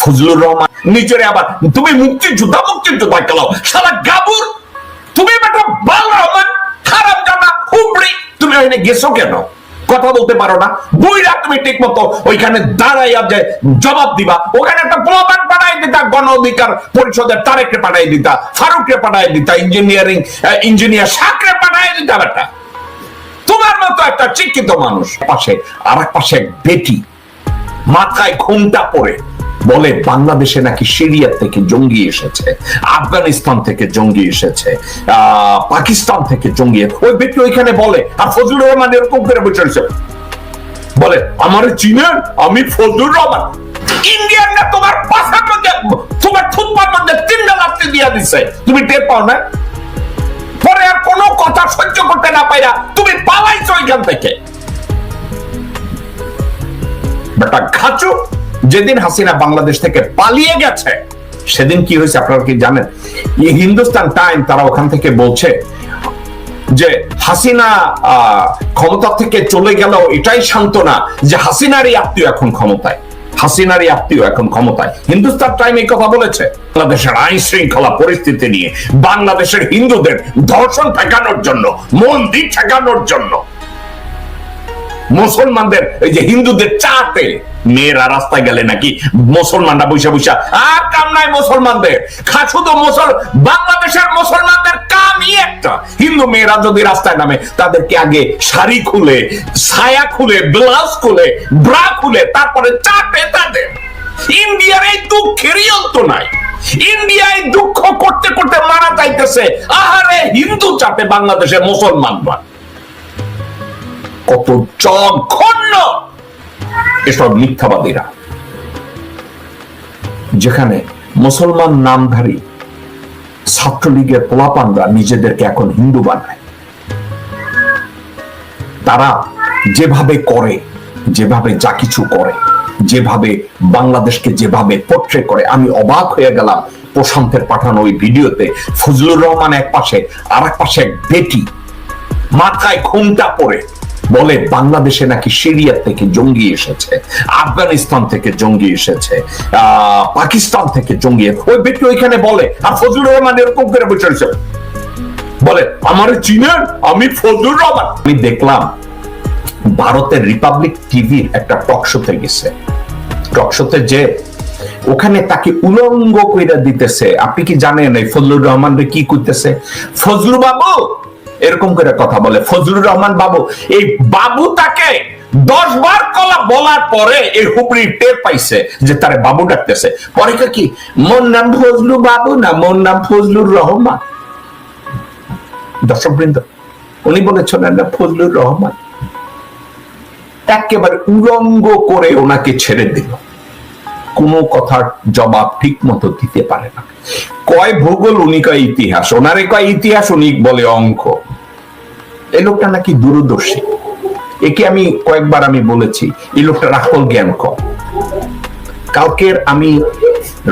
ফজলুর রহমান নিজের আবার তুমি মুক্তিযোদ্ধা খেলাও সারা গাবুর তুমি বেটা বাল রহমান খারাপ জানা হুবড়ি তুমি ওখানে গেছো কেন কথা বলতে পারো না বইরা তুমি ঠিক মতো ওইখানে দাঁড়াইয়া যে জবাব দিবা ওখানে একটা প্রমাণ পাঠাই দিতা গণ অধিকার পরিষদের তারেককে পাঠাই দিতা ফারুককে পাঠাই দিতা ইঞ্জিনিয়ার শাকরে পাঠাই দিতা বেটা তোমার মতো একটা শিক্ষিত মানুষ পাশে আর এক পাশে এক বেটি মাথায় ঘুমটা পড়ে বলে বাংলাদেশে নাকি সিরিয়া থেকে জঙ্গি এসেছে, আফগানিস্তান থেকে জঙ্গি এসেছে, পাকিস্তান থেকে জঙ্গি, ওই ব্যক্তি ওইখানে বলে আর ফজলুর রহমান এরকম করে বসে বলে আমার চিনেন আমি ফজলুর রহমান। ইন্ডিয়ান না তোমার পাশার মধ্যে তোমার থুতপার মধ্যে 3টা লাথি দিয়া দিছে তুমি টের পাও না, পরে আর কোনো কথা সহ্য করতে না পাইরা তুমি পালাইছো ওইখান থেকে। বেটা ঘাচু যেদিন হাসিনা বাংলাদেশ থেকে পালিয়ে গেছে সেদিন কি হয়েছে আপনারা কি জানেন? এই হিন্দুস্তান টাইম তারা ওখান থেকে বলছে যে হাসিনা ক্ষমতা থেকে চলে গেল এটাই সান্ত্বনা যে হাসিনারই আত্মীয় এখন ক্ষমতায়, হাসিনারই আত্মীয় এখন ক্ষমতায়। হিন্দুস্তান টাইম এই কথা বলেছে। বাংলাদেশের আইন শৃঙ্খলা পরিস্থিতি নিয়ে, বাংলাদেশের হিন্দুদের ধর্ষণ ঠেকানোর জন্য, মন্দির ঠেকানোর জন্য, মুসলমানদের এই যে হিন্দুদের চাতে মেয়েরা রাস্তায় গেলে নাকি মুসলমানরা বৈশা বৈশা আর কাম নাই মুসলমানদের, শুধু বাংলাদেশের মুসলমানদের কামই একটা, হিন্দু মেয়েরা যদি রাস্তায় নামে তাদেরকে আগে শাড়ি খুলে, ছায়া খুলে, ব্লাউজ খুলে, ব্রা খুলে তারপরে চাপে তাদের। ইন্ডিয়ার এই দুঃখেরই অন্ত নাই, ইন্ডিয়ায় দুঃখ করতে করতে মারা যাইতেছে, আহারে হিন্দু চাপে বাংলাদেশে মুসলমানরা। কত জঘন্য এসব মিথ্যাবাদীরা, যেখানে মুসলমান নামধারী ছাত্রলীগের পোলাপানরা নিজেদেরকে এখন হিন্দু বানায়। তারা যেভাবে করে, যেভাবে যা কিছু করে, যেভাবে বাংলাদেশকে যেভাবে পোট্রে করে, আমি অবাক হয়ে গেলাম প্রশান্তের পাঠানো ওই ভিডিওতে। ফজলুর রহমান এক পাশে আর এক পাশে এক বেটি মাথায় ঘুমটা পড়ে বলে বাংলাদেশে নাকি সিরিয়া থেকে জঙ্গি এসেছে, আফগানিস্তান থেকে জঙ্গি এসেছে, পাকিস্তান থেকে জঙ্গি, ওই ব্যক্তি ওইখানে বলে আর ফজলুর রহমান এরকম করে বসে বলে আমার চিনেন আমি ফজলুর রহমান। আমি দেখলাম ভারতের রিপাবলিক টিভির একটা টক শোতে গেছে, টক শোতে যে ওখানে তাকে উলঙ্গ কইরা দিতেছে। আপনি কি জানেন এই ফজলুর রহমান কি করতেছে? ফজলু বাবু এরকম করে কথা বলে, ফজলুর রহমান বাবু। এই বাবু তাকে 10 বার কলা বলার পরে এই হুবড়ি টের পাইছে যে তারে বাবু ডাকতেছে। পরে কি মোর নাম ফজলু বাবু না, মোর নাম ফজলুর রহমান। দর্শকবৃন্দ, উনি বলেছিলেন না ফজলুর রহমান, একেবারে উলঙ্গ করে ওনাকে ছেড়ে দিল, কোনো কথার জবাব ঠিক মতো দিতে পারে না। কয় ভূগোল উনি কয় ইতিহাস, ওনারে কয় ইতিহাস উনি বলে অঙ্ক। এই লোকটা নাকি দূরদর্শী, একে আমি কয়েকবার আমি বলেছি এই লোকটা রাখল জ্ঞান কম। কালকের আমি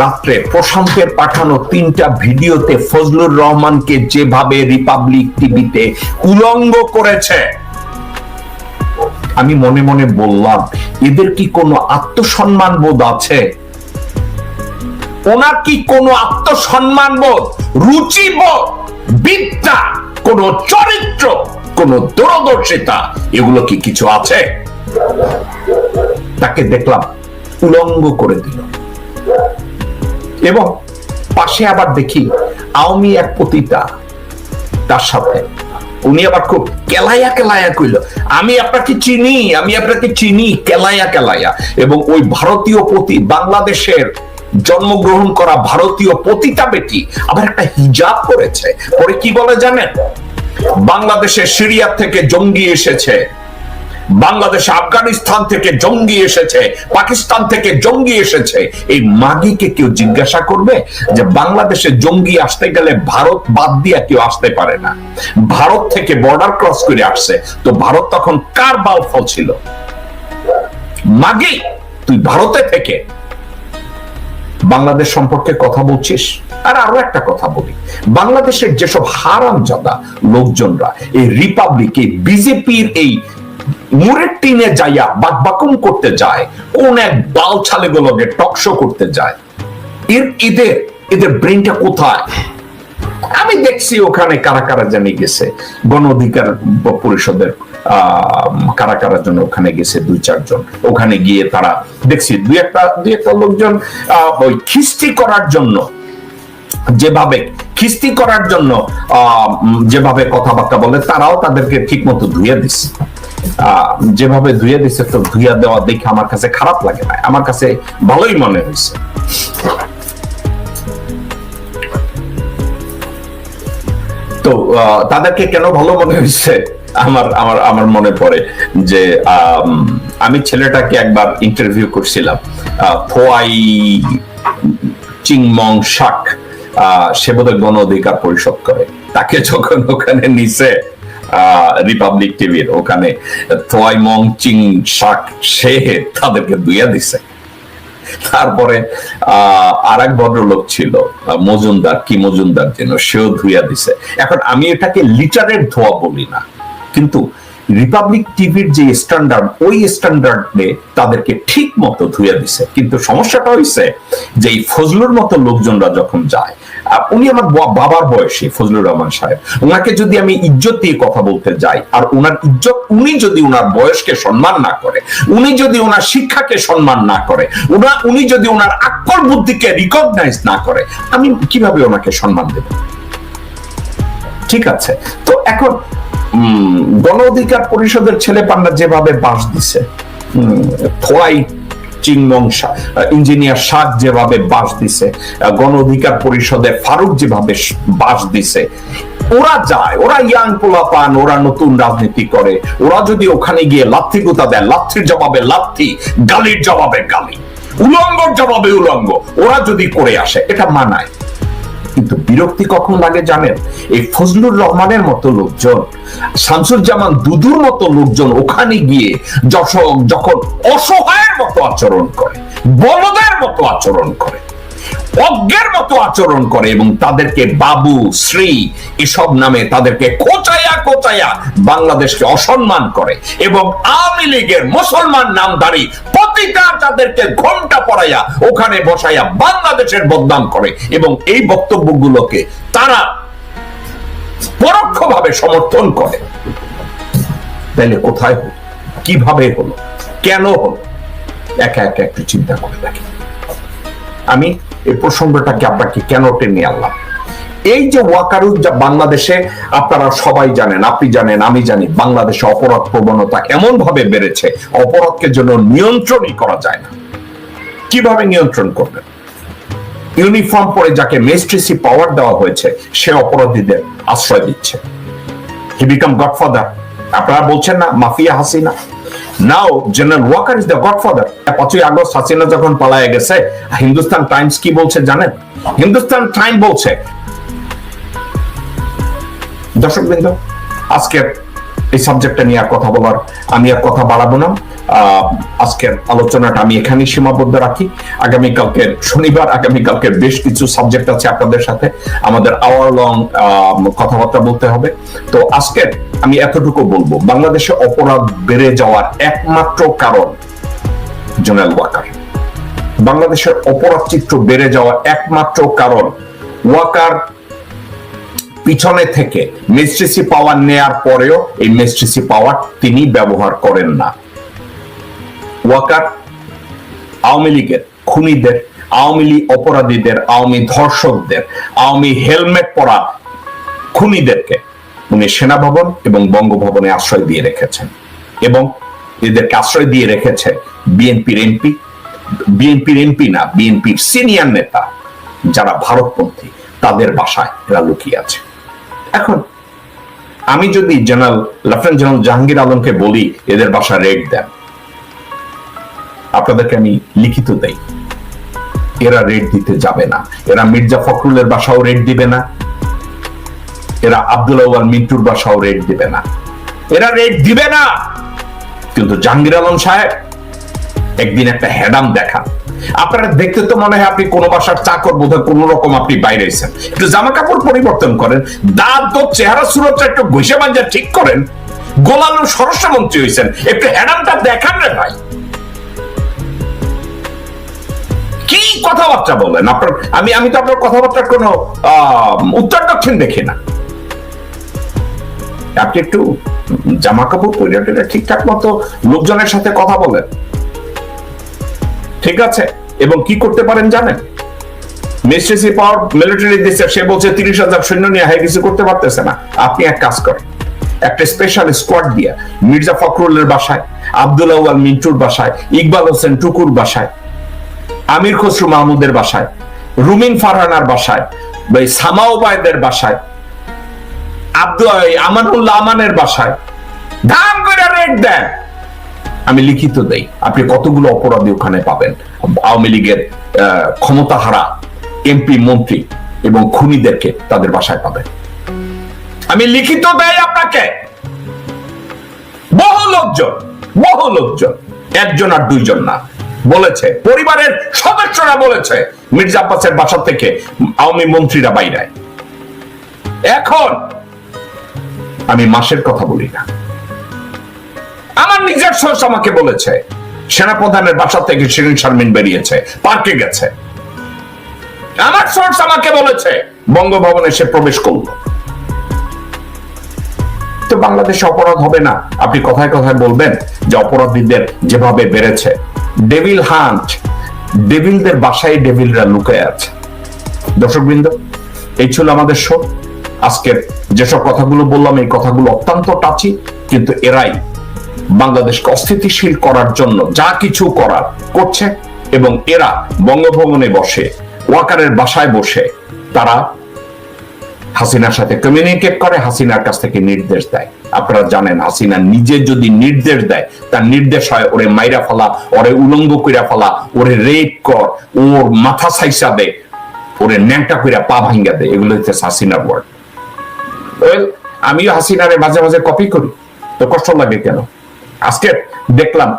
রাত্রে প্রশান্তের পাঠানো 3টা ভিডিওতে ফজলুর রহমানকে যেভাবে রিপাবলিক টিভিতে উলঙ্গ করেছে, আমি মনে মনে বললাম এদের কি কোনো আত্মসম্মান বোধ আছে? ওনার কি কোনো আত্মসম্মান বোধ, রুচিবোধ, বিদ্যা, কোন চরিত্র, কোন দূরদর্শিতা, এগুলো কি কিছু আছে? তাকে দেখলাম উলঙ্গ করে দিল। এবং পাশে আবার দেখি আওয়ামী এক পতিতা, তার সাথে উনি আবার খুব কেলাইয়া কেলাইয়া কইল আমি আপনাকে চিনি, আমি আপনাকে চিনি, কেলাইয়া কেলাইয়া। এবং ওই ভারতীয় পতি, বাংলাদেশের জন্মগ্রহণ করা ভারতীয় পতিতা বেটি আবার একটা হিজাব করেছে। পরে কি বলে জানেন? বাংলাদেশে সিরিয়া থেকে জঙ্গি এসেছে, বাংলাদেশে আফগানিস্তান থেকে জঙ্গি এসেছে, পাকিস্তান থেকে জঙ্গি এসেছে। এই মাগিকে কেউ জিজ্ঞাসা করবে যে বাংলাদেশে জঙ্গি আসতে গেলে ভারত বাদ দিয়া কেউ আসতে পারে না, ভারত থেকে বর্ডার ক্রস করে আসছে, তো ভারত তখন কার বাল ফল ছিল? মাগি, তুই ভারতে থেকে বাংলাদেশ সম্পর্কে কথা বলছিস। আর আরো একটা কথা বলি, বাংলাদেশের যেসব হারামজাদা লোকজনরা এই রিপাবলিক, এই বিজেপির এই মুরের টিনে যাইয়া বাকবাকুম করতে যায়, কোন এক বাল ছালেগুলোকে টকশো করতে যায়। এদের ব্রেনটা কোথায়? আমি দেখছি ওখানে কারা কারা জানি গেছে, গণ অধিকার পরিষদের কারা কারা জন্য ওখানে গেছে 2-4 জন। ওখানে গিয়ে তারা দেখছি দুই একটা লোকজন ওই খিস্তি করার জন্য যেভাবে কথাবার্তা বলে, তারাও তাদেরকে ঠিক মতো ধুয়ে দিচ্ছে। যেভাবে ধুয়ে দিচ্ছে, তো ধুইয়া দেওয়া দেখে আমার কাছে খারাপ লাগে না, আমার কাছে ভালোই মনে হয়েছে। তো তাদেরকে কেন ভালো মনে হয়েছে আমার মনে পড়ে যে আমি ছেলেটাকে একবার ইন্টারভিউ করছিলাম, থোয়াই চিংমং শাক, সে বোধহয় গণ অধিকার পরিষদ করে। তাকে যখন ওখানে নিছে রিপাবলিক টিভির ওখানে, থোয়াই মং চিং শাক, সে তাদেরকে দুইয়া দিছে। তারপরে আর এক ভদ্রলোক ছিল মজুমদার যেন, সেও ধুইয়া দিছে। এখন আমি এটাকে লিটারের ধোয়া বলি না, কিন্তু রিপাবলিক টিভির যে স্ট্যান্ডার্ড, ওই স্ট্যান্ডার্ডে তাদেরকে ঠিক মতো ধুইয়া দিছে। কিন্তু সমস্যাটা হয়েছে যে এই ফজলুর মতো লোকজনরা যখন যায়, উনি আমার বাবার বয়সী ফজলুর রহমান সাহেব, ওনাকে যদি আমি ইজ্জত দিয়ে কথা বলতে যাই, আর ওনার ইজ্জত, উনি যদি ওনার বয়সকে সম্মান না করে, উনি যদি ওনার শিক্ষাকে সম্মান না করে, উনি যদি ওনার আক্কল বুদ্ধিকে রিকগনাইজ না করে, আমি কিভাবে ওনাকে সম্মান দেব? ঠিক আছে, তো এখন গণ অধিকার পরিষদের ছেলে পান্ডা যেভাবে বাস দিছে, থোয়াই চিংমং ইঞ্জিনিয়ার শাক যেভাবে বাস দিছে, গণ অধিকার পরিষদের ফারুক যেভাবে বাস দিছে, ওরা যায়, ওরা ইয়াং পোলাপান, ওরা নতুন রাজনীতি করে, ওরা যদি ওখানে গিয়ে লাথি গুতা দেয়, লাথির জবাবে লাথি, গালির জবাবে গালি, উলঙ্গর জবাবে উলঙ্গ, ওরা যদি করে আসে, এটা মানায়। কিন্তু বিরক্তি কখন লাগে জানেন? এই ফজলুর রহমানের মতো লোকজন, শামসুজ্জামান দুদুর মতো লোকজন ওখানে গিয়ে যখন অসহায়ের মতো আচরণ করে, বলদের মতো আচরণ করে, অজ্ঞের মতো আচরণ করে, এবং তাদেরকে বাবু, শ্রী এসব নামে তাদেরকে কোচাইয়া বাংলাদেশকে অসম্মান করে, এবং আওয়ামী লীগের মুসলমান নামধারী প্রতিটা তাদেরকে ঘন্টা পড়াইয়া ওখানে বসাইয়া বাংলাদেশের বদনাম করে, এবং এই বক্তব্যগুলোকে তারা পরোক্ষভাবে সমর্থন করে। তাহলে কোথায় হলো, কিভাবে হলো, কেন হলো? একা একা একটু চিন্তা করে দেখি। আমি এই প্রসঙ্গটাকে আপনাকে কেন টেনে আনলাম? এই যে ওয়াকারুজ্জামান, বাংলাদেশে আপনারা সবাই জানেন, আপনি জানেন, আমি জানি, বাংলাদেশে অপরাধ প্রবণতা এমন ভাবে বেড়েছে, অপরাধকে জন্য নিয়ন্ত্রণই করা যায় না। কিভাবে নিয়ন্ত্রণ করবেন? ইউনিফর্ম পরে যাকে ম্যাজিস্ট্রেসি পাওয়ার দেওয়া হয়েছে, সে অপরাধীদের আশ্রয় দিচ্ছে। He became godfather. আপনারা বলছেন না mafia Hasina? Now general Waker is the godfather. 5ই আগস্ট হাসিনা যখন পালায়ে গেছে, হিন্দুস্তান টাইমস কি বলছে জানেন? হিন্দুস্তান টাইম বলছে, দর্শকবৃন্দ, আজকের এই সাবজেক্টটা নিয়ে আর কথা বলার, আমি আর কথা বাড়াবো না। আজকের আলোচনাটা আমি এখানেই সীমাবদ্ধ রাখি। আগামীকালকের শনিবার, আগামীকালকের বেশ কিছু সাবজেক্ট আছে আপনাদের সাথে, আমাদের আওয়ার লং কথাবার্তা বলতে হবে। তো আজকে আমি এতটুকু বলবো, বাংলাদেশে অপরাধ বেড়ে যাওয়ার একমাত্র কারণ জেনারেল ওয়াকার। বাংলাদেশের অপরাধ চিত্র বেড়ে যাওয়ার একমাত্র কারণ ওয়াকার পিছনে থেকে ম্যাজিস্ট্রেসি পাওয়ার নেয়ার পরেও এই ম্যাজিস্ট্রেসি পাওয়ার তিনি ব্যবহার করেন না। ওয়াকার আওয়ামী লীগের খুনিদের, আওয়ামী লীগ অপরাধীদের, আওয়ামী ধর্ষকদের, আওয়ামী হেলমেট পরা খুনিদেরকে উনি সেনাভবন এবং বঙ্গভবনে আশ্রয় দিয়ে রেখেছেন, এবং এদেরকে আশ্রয় দিয়ে রেখেছে বিএনপির এমপি না, বিএনপির সিনিয়র নেতা যারা ভারতপন্থী, তাদের বাসায় এরা লুকিয়ে আছে। এখন আমি যদি লেফটেন্যান্ট জেনারেল জাহাঙ্গীর আলমকে বলি এদের বাসা রেড দেন, আপনাদেরকে আমি লিখিত দেই, এরা রেড দিতে যাবে না। এরা মির্জা ফখরুলের বাসাও রেড দিবে না, এরা আব্দুল আউয়াল মিন্টুর বাসাও রেড দিবে না, এরা রেড দিবে না। কিন্তু জাহাঙ্গীর আলম সাহেব একদিন একটা হেডাম দেখান। আপনারা দেখতে তো মনে হয় আপনি কোন বাসার চাকর, বোধহয় কোন রকম আপনি বাইরে এসেছেন, একটু জামা কাপড় পরিবর্তন করেন, দাঁত চেহারা সুরতটা একটু ঘষে মাঞ্জা ঠিক করেন, গোলালু স্বরাষ্ট্রমন্ত্রী হয়েছেন, একটু হ্যাডামটা দেখান রে ভাই। কি কথাবার্তা বলেন আপনার? আমি তো আপনার কথাবার্তার কোন উত্তর দক্ষিণ দেখি না। আপনি একটু জামা কাপড় পরিটা ঠিকঠাক মতো লোকজনের সাথে কথা বলেন, ঠিক আছে? এবং কি করতে পারেন জানেন? মিলিটারি পাওয়ার মিলিটারি দিচ্ছে, সে বলছে 30,000 সৈন্য নিয়ে হাই কিছু করতে পারতেছে না। আপনি এক কাজ করেন, একটা স্পেশাল স্কোয়াড দিয়ে মির্জা ফখরুলের বাসায়, আব্দুল আউয়াল মিন্টুর বাসায়, ইকবাল হোসেন টুকুর বাসায়, আমির খসরু মাহমুদের বাসায়, রুমিন ফারহানার বাসায়, সামা ওবায়দের বাসায়, আমানুল্লাহ আমানের বাসায় ধান করে রেড দেন। আমি লিখিত দেই, আপনি কতগুলো অপরাধী ওখানে পাবেন। আওয়ামী লীগের ক্ষমতাহারা এমপি মন্ত্রী এবং খুনিদেরকে তাদের বাসায় পাবেন। আমি লিখিত দেই আপনাকে। বহু লোকজন, একজন আর দুইজন না, বলেছে, পরিবারের সদস্যরা বলেছে মির্জা আব্বাসের বাসা থেকে আওয়ামী মন্ত্রীরা বাইরে। এখন আমি মাসের কথা বলি না, আমার নিজের সোর্স আমাকে বলেছে সেনাপ্রধানের বাসা থেকে শিরিন শারমিন বেরিয়েছে, পার্কে গেছে। আমার সোর্স আমাকে বলেছে বঙ্গভবনে সে প্রবেশ করল। তো বাংলাদেশে অপরাধ হবে না? আপনি কথায় কথায় বলবেন যে অপরাধীদের যেভাবে বেড়েছে, ডেভিল হান্ট, ডেভিলদের বাসায় ডেভিলরা লুকিয়ে আছে। দর্শকবৃন্দ, এই ছিল আমাদের শো। আজকের যেসব কথাগুলো বললাম, এই কথাগুলো অত্যন্ত টাচি, কিন্তু এরাই বাংলাদেশকে অস্থিতিশীল করার জন্য যা কিছু করার করছে। এবং এরা বঙ্গভবনে বসে, ওয়াকারের বাসায় বসে তারা হাসিনার সাথে কমিউনিকেট করে, হাসিনার কাছ থেকে নির্দেশ দেয়। আপনারা জানেন, হাসিনা নিজে যদি নির্দেশ দেয়, তার নির্দেশ হয় ওরে মাইরা ফেলা, ওরে উলঙ্গ কইরা ফেলা, ওরে রেপ কর, ওর মাথা সাইসা দে, ওরে ন্যাংটা কইরা পা ভাঙ্গা দে। এগুলো হচ্ছে হাসিনার ওয়ার্ড। আমিও হাসিনারে মাঝে মাঝে কপি করি, তো কষ্ট লাগে কেন? আজকে দেখলাম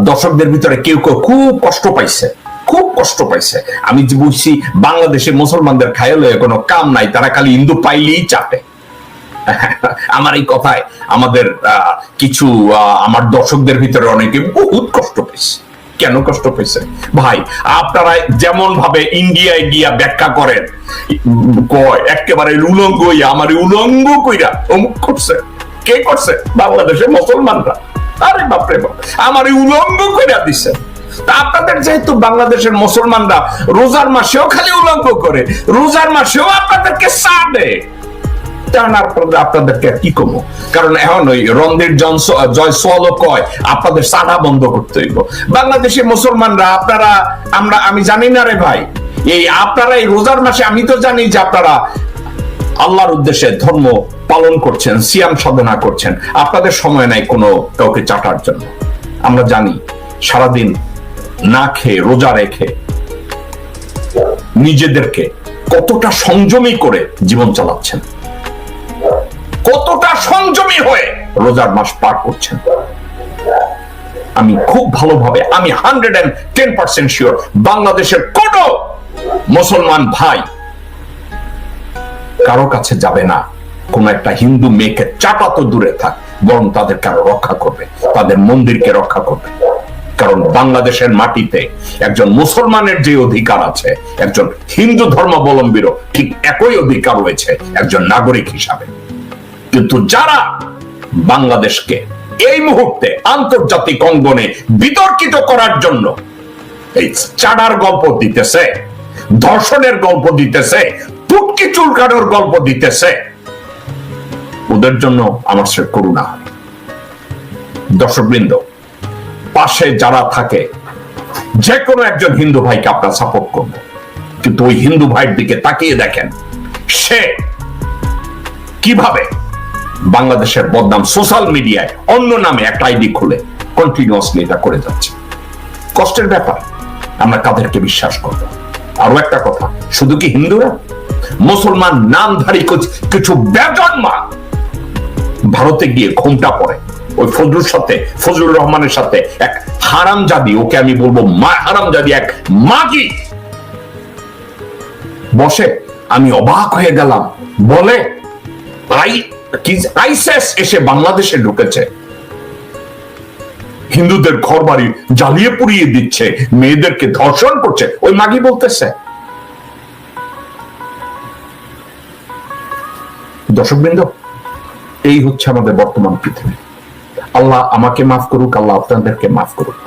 দর্শকদের ভিতরে কেউ কেউ খুব কষ্ট পাইছে। আমি যে বুঝছি বাংলাদেশে মুসলমানদের খায়ালে কোনো কাম নাই, তারা খালি হিন্দু পাইলেই চাটে। আমার এই কথায় আমাদের কিছু আমার দর্শকদের ভিতরে অনেকে বহুত কষ্ট পাইছে। কেন কষ্ট পেয়েছে ভাই? আপনারা যেমন ভাবে ইন্ডিয়ায় গিয়া ব্যাখ্যা করেন, কয় একেবারে উলঙ্গ, আমার উলঙ্গ কইরা অমুক করছে। কে করছে? বাংলাদেশের মুসলমানরা। আরে বাপরে বাপ, আমার উলঙ্গ কইরা দিচ্ছে। আপনাদের যেহেতু বাংলাদেশের মুসলমানরা রোজার মাসেও খালি উলঙ্গ করে, রোজার মাসেও আপনাদেরকে সাড়ে, আপনাদেরকে কি কমো? কারণ এখন ওই রণধীর জয়সওয়ালও কয় আপনাদের সাড়া বন্ধ করতে হইব। বাংলাদেশের মুসলমানরা আমি জানি না রে ভাই, এই আপনারা এই রোজার মাসে, আমি তো জানি যে আপনারা আল্লাহর উদ্দেশ্যে ধর্ম পালন করছেন, সিয়াম সাধনা করছেন, আপনাদের সময় নাই কোনো কাউকে চাটার জন্য। আমরা জানি সারাদিন না খেয়ে রোজা রেখে নিজেদেরকে কতটা সংযমী করে জীবন চালাচ্ছেন, কতটা সংযমী হয়ে রোজার মাস পার করছেন। আমি খুব ভালোভাবে, আমি 110% শিওর বাংলাদেশের কোন মুসলমান ভাই কারো কাছে যাবে না কোন একটা হিন্দু মেয়েকে চাপা তো দূরে থাক, বরং তাদেরকে আরো রক্ষা করবে, তাদের মন্দিরকে রক্ষা করবে। কারণ বাংলাদেশের মাটিতে একজন মুসলমানের যে অধিকার আছে, একজন হিন্দু ধর্মাবলম্বীরও ঠিক একই অধিকার রয়েছে একজন নাগরিক হিসাবে। কিন্তু যারা বাংলাদেশকে এই মুহূর্তে আন্তর্জাতিক অঙ্গনে বিতর্কিত করার জন্য এই চাঁদার গল্প দিতেছে, ধর্ষণের গল্প দিতেছে, টুটকি চুলকানোর গল্প দিতেছে, ওদের জন্য আমার সে করুণা হয়। দর্শকবৃন্দ, পাশে যারা থাকে যে কোনো একজন হিন্দু ভাইকে আপনারা সাপোর্ট করবো, কিন্তু ওই হিন্দু ভাইয়ের দিকে তাকিয়ে দেখেন সে কিভাবে বাংলাদেশের বদনাম সোশ্যাল মিডিয়ায় অন্য নামে একটা আইডি খুলে কন্টিনিউয়াসলি এটা করে যাচ্ছে। কষ্টের ব্যাপার। আমরা কাদেরকে বিশ্বাস করব? আরো একটা কথা, শুধু কি হিন্দুরা, মুসলমান নামধারী কিছু বেজন্মা ভারতে গিয়ে ঘুমটা পড়ে ওই ফজলুর রহমানের সাথে এক হারামজাদি, ওকে আমি বলবো হারামজাদি, এক মাগি বসে। আমি অবাক হয়ে গেলাম, বলে ভাই কি আইএসএস এসে বাংলাদেশে ঢুকেছে, হিন্দুদের ঘর বাড়ি জ্বালিয়ে পুড়িয়ে দিচ্ছে, মেয়েদেরকে ধর্ষণ করছে, ওই মাগি বলতেছে। দর্শকবৃন্দ, এই হচ্ছে আমাদের বর্তমান পৃথিবী। আল্লাহ আমাকে মাফ করুক, আল্লাহ আপনাদেরকে মাফ করুক।